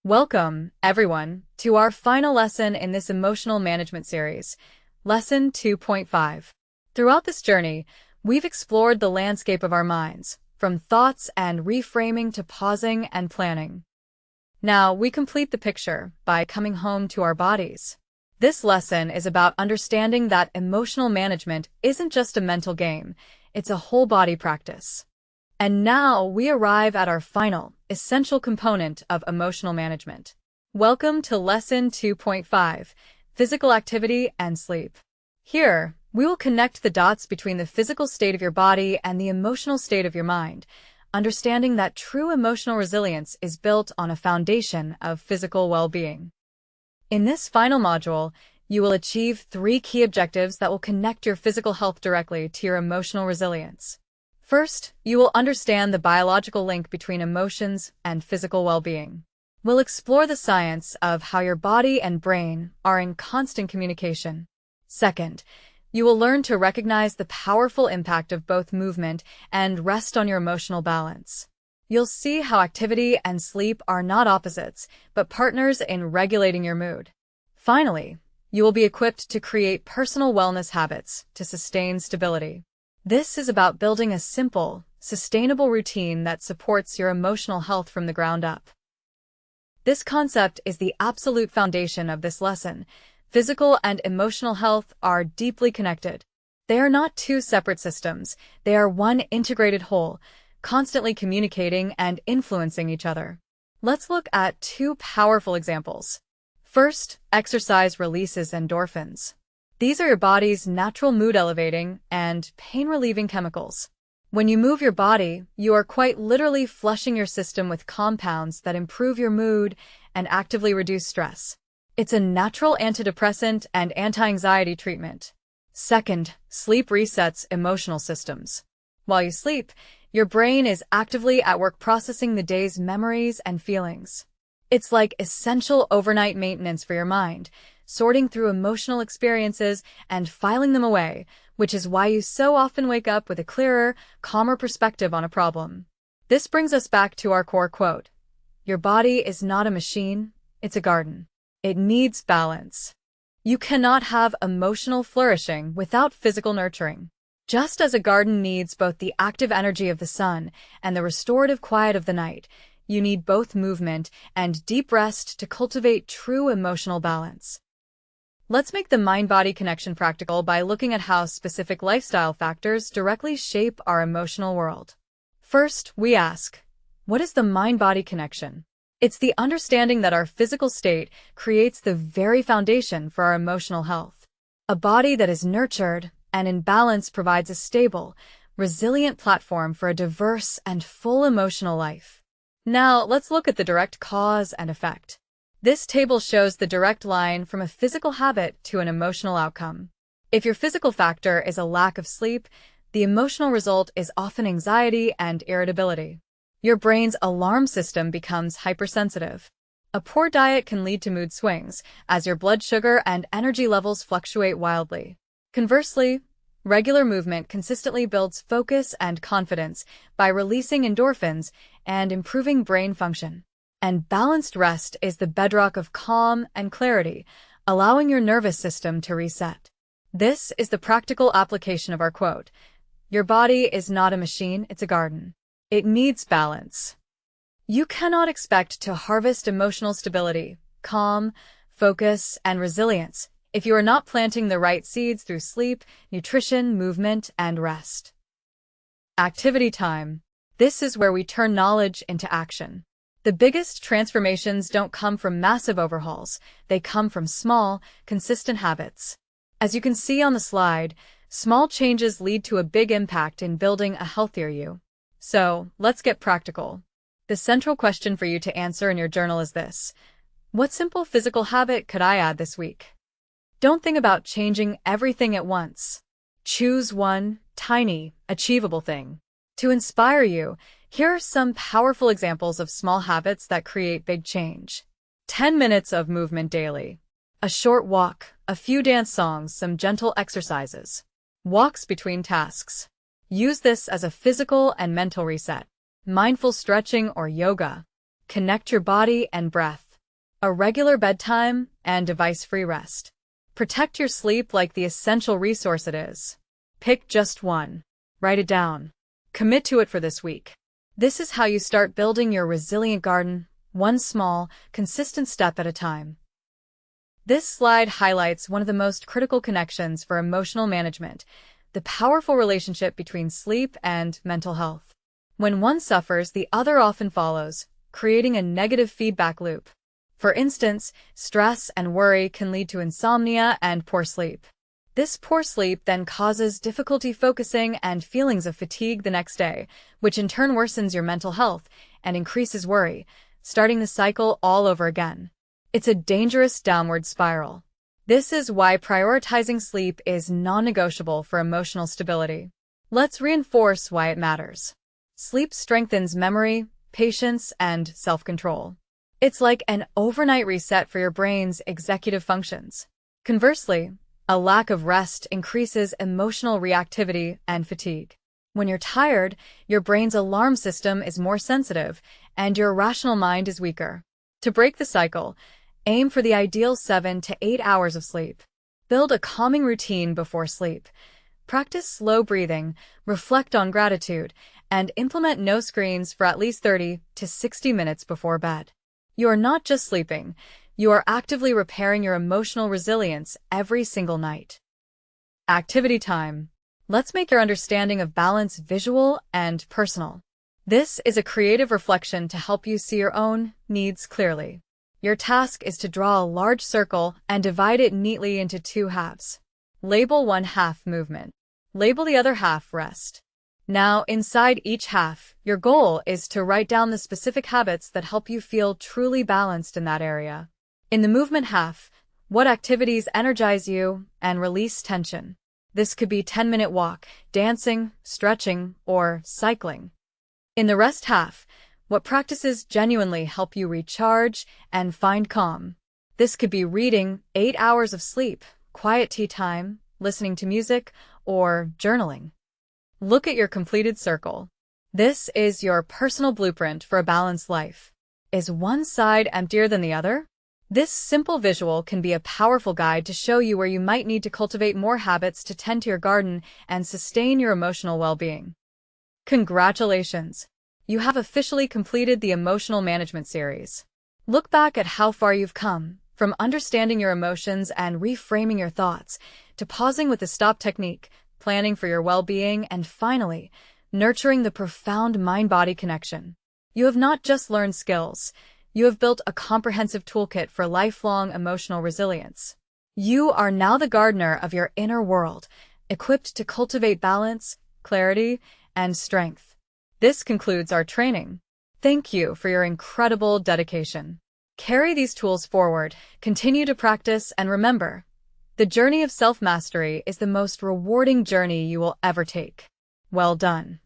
Welcome, everyone, to our final lesson in this emotional management series, Lesson 2.5. Throughout this journey, we've explored the landscape of our minds, from thoughts and reframing to pausing and planning. Now, we complete the picture by coming home to our bodies. This lesson is about understanding that emotional management isn't just a mental game, it's a whole-body practice. And now we arrive at our final, essential component of emotional management. Welcome to Lesson 2.5, Physical Activity and Sleep. Here, we will connect the dots between the physical state of your body and the emotional state of your mind, understanding that true emotional resilience is built on a foundation of physical well-being. In this final module, you will achieve 3 key objectives that will connect your physical health directly to your emotional resilience. First, you will understand the biological link between emotions and physical well-being. We'll explore the science of how your body and brain are in constant communication. Second, you will learn to recognize the powerful impact of both movement and rest on your emotional balance. You'll see how activity and sleep are not opposites, but partners in regulating your mood. Finally, you will be equipped to create personal wellness habits to sustain stability. This is about building a simple, sustainable routine that supports your emotional health from the ground up. This concept is the absolute foundation of this lesson. Physical and emotional health are deeply connected. They are not two separate systems. They are one integrated whole, constantly communicating and influencing each other. Let's look at 2 powerful examples. First, exercise releases endorphins. These are your body's natural mood-elevating and pain-relieving chemicals. When you move your body, you are quite literally flushing your system with compounds that improve your mood and actively reduce stress. It's a natural antidepressant and anti-anxiety treatment. Second, sleep resets emotional systems. While you sleep, your brain is actively at work processing the day's memories and feelings. It's like essential overnight maintenance for your mind, sorting through emotional experiences and filing them away, which is why you so often wake up with a clearer, calmer perspective on a problem. This brings us back to our core quote. Your body is not a machine, it's a garden. It needs balance. You cannot have emotional flourishing without physical nurturing. Just as a garden needs both the active energy of the sun and the restorative quiet of the night, you need both movement and deep rest to cultivate true emotional balance. Let's make the mind-body connection practical by looking at how specific lifestyle factors directly shape our emotional world. First, we ask, what is the mind-body connection? It's the understanding that our physical state creates the very foundation for our emotional health. A body that is nurtured and in balance provides a stable, resilient platform for a diverse and full emotional life. Now, let's look at the direct cause and effect. This table shows the direct line from a physical habit to an emotional outcome. If your physical factor is a lack of sleep, the emotional result is often anxiety and irritability. Your brain's alarm system becomes hypersensitive. A poor diet can lead to mood swings, as your blood sugar and energy levels fluctuate wildly. Conversely, regular movement consistently builds focus and confidence by releasing endorphins and improving brain function. And balanced rest is the bedrock of calm and clarity, allowing your nervous system to reset. This is the practical application of our quote. Your body is not a machine, it's a garden. It needs balance. You cannot expect to harvest emotional stability, calm, focus, and resilience if you are not planting the right seeds through sleep, nutrition, movement, and rest. Activity time. This is where we turn knowledge into action. The biggest transformations don't come from massive overhauls, they come from small, consistent habits. As you can see on the slide, small changes lead to a big impact in building a healthier you. So, let's get practical. The central question for you to answer in your journal is this. What simple physical habit could I add this week? Don't think about changing everything at once. Choose one tiny, achievable thing. To inspire you, here are some powerful examples of small habits that create big change. 10 minutes of movement daily. A short walk, a few dance songs, some gentle exercises. Walks between tasks. Use this as a physical and mental reset. Mindful stretching or yoga. Connect your body and breath. a regular bedtime, and device-free rest. Protect your sleep like the essential resource it is. Pick just one. Write it down. Commit to it for this week. This is how you start building your resilient garden, one small, consistent step at a time. This slide highlights one of the most critical connections for emotional management, the powerful relationship between sleep and mental health. When one suffers, the other often follows, creating a negative feedback loop. For instance, stress and worry can lead to insomnia and poor sleep. This poor sleep then causes difficulty focusing and feelings of fatigue the next day, which in turn worsens your mental health and increases worry, starting the cycle all over again. It's a dangerous downward spiral. This is why prioritizing sleep is non-negotiable for emotional stability. Let's reinforce why it matters. Sleep strengthens memory, patience, and self-control. It's like an overnight reset for your brain's executive functions. Conversely, a lack of rest increases emotional reactivity and fatigue. When you're tired, your brain's alarm system is more sensitive, and your rational mind is weaker. To break the cycle, aim for the ideal 7 to 8 hours of sleep. Build a calming routine before sleep. Practice slow breathing, reflect on gratitude, and implement no screens for at least 30 to 60 minutes before bed. You are not just sleeping, you are actively repairing your emotional resilience every single night. Activity time. Let's make your understanding of balance visual and personal. This is a creative reflection to help you see your own needs clearly. Your task is to draw a large circle and divide it neatly into 2 halves. Label one half movement. Label the other half rest. Now, inside each half, your goal is to write down the specific habits that help you feel truly balanced in that area. In the movement half, what activities energize you and release tension? This could be 10-minute walk, dancing, stretching, or cycling. In the rest half, what practices genuinely help you recharge and find calm? This could be reading, 8 hours of sleep, quiet tea time, listening to music, or journaling. Look at your completed circle. This is your personal blueprint for a balanced life. Is one side emptier than the other? This simple visual can be a powerful guide to show you where you might need to cultivate more habits to tend to your garden and sustain your emotional well-being. Congratulations! You have officially completed the Emotional Management series. Look back at how far you've come, from understanding your emotions and reframing your thoughts, to pausing with the stop technique, planning for your well-being, and finally, nurturing the profound mind-body connection. You have not just learned skills, you have built a comprehensive toolkit for lifelong emotional resilience. You are now the gardener of your inner world, equipped to cultivate balance, clarity, and strength. This concludes our training. Thank you for your incredible dedication. Carry these tools forward, continue to practice, and remember, the journey of self-mastery is the most rewarding journey you will ever take. Well done.